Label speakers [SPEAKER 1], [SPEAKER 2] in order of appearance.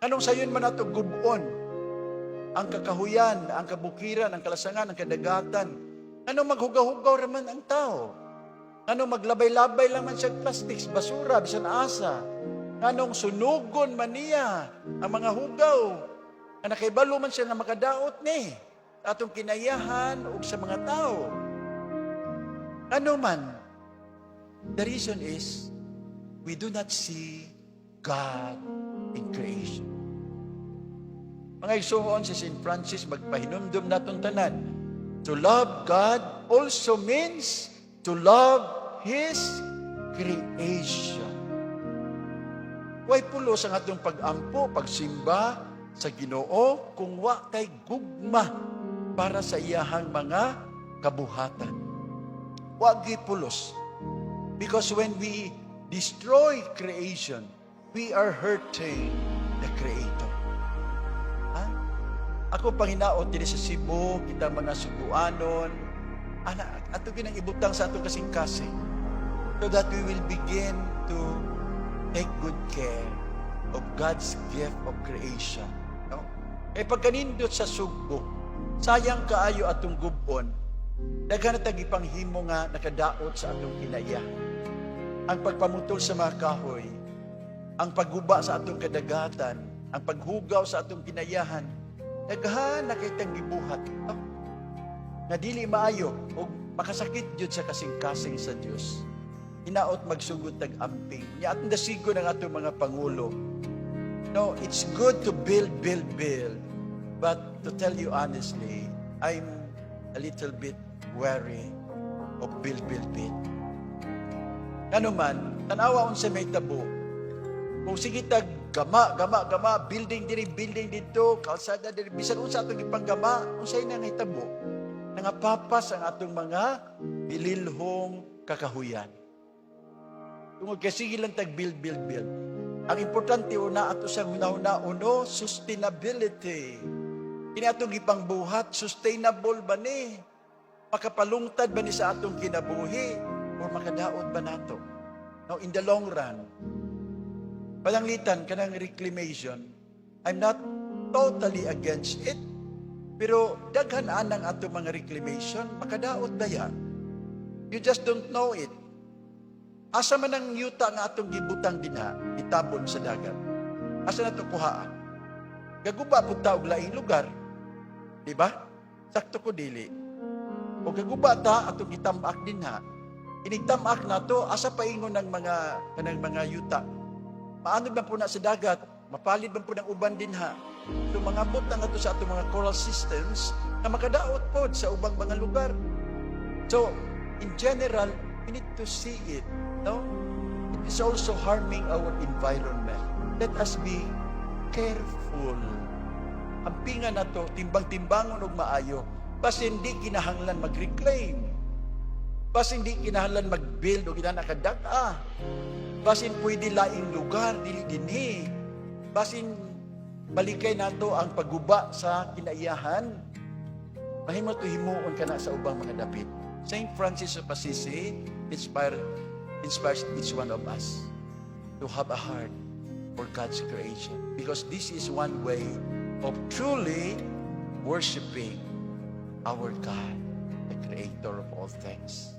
[SPEAKER 1] Anong sayon man nato gubon? Ang kakahuyan, ang kabukiran, ang kalasangan, ang kadagatan. Anong maghugaw-hugaw raman ang tao? Anong maglabay-labay laman siya plastics, basura, bisan asa? Anong sunugon man niya ang mga hugaw? Ang nakaibalo man siya nga makadaot ni atong kinayahan o sa mga tao. Ano man, the reason is, we do not see God in creation. Mga igsuon si St. Francis, magpahinumdum natong tanan. To love God also means to love His creation. Way pulos ang atong pag-ampo, pagsimba sa Ginoo kung wa kay gugma para sa iyahang mga kabuhatan. Wa gyud pulos. Because when we destroy creation, we are hurting the Creator. Ako panginaot din sa Cebu, kita mga Subuanon, ato ginang ibutang sa atong kasing-kasing so that we will begin to take good care of God's gift of creation. No? Eh pagkanindot sa Sugbo, sayang kaayo atong gubon, daghan na tagipanghimo nga nakadaot sa atong kinaya. Ang pagpamutol sa mga kahoy, ang pagguba sa atong kadagatan, ang paghugaw sa atong kinayahan, daghan na kitang gibuhat. Nga dili maayo o makasakit jud sa kasing-kasing sa Dios. Hinaot magsugod tag-amping. Nya atong dasigo ng atong mga pangulo. No, it's good to build. But to tell you honestly, I'm a little bit wary of build. Ano man, tanawa unsa may tabo. Kung sige tag gama, building dito, kalsada diri, bisan unsa atong ipanggama, unsay nang hitabo, nangapapas ang atong mga bililhong kakahuyan. Tungod kay sige lang tag build. Ang importante una ato sa una, sustainability. Kini atong ipangbuhat, sustainable ba ni? Makapalungtad ba ni sa atong kinabuhi o makadaot ba nato? Now in the long run, palanglitan kanang reclamation, I'm not totally against it. Pero daghan anang ato mga reclamation, makadaot daya. You just don't know it. Asa man ang yuta nga atong gibutang dinha, itabon sa dagat. Asa nato kuhaan? Gaguba pud ta og laing lugar. Di ba? Sakto ko dili. O gaguba ta atong gitam-ak dinha. Inigtam-ak nato asa paingon ng kanang mga yuta. Paano ba po na sa dagat? Mapalid ba po ng uban din ha? So mga bot na nga to sa atong mga coral systems na makadaot po sa ubang mga lugar. So, in general, we need to see it. No? It is also harming our environment. Let us be careful. Ang pinga na to, timbang-timbangon og maayo, bas hindi kinahanglan mag-reclaim. Bas hindi kinahanglan mag-build o kinanakadaka. Basin pwede laing lugar, dili dinhi. Basin balikay nato ang pagguba sa kinaiyahan. Mahimo to himuon kana sa ubang mga dapit. Saint Francis of Assisi inspires each one of us to have a heart for God's creation. Because this is one way of truly worshiping our God, the Creator of all things.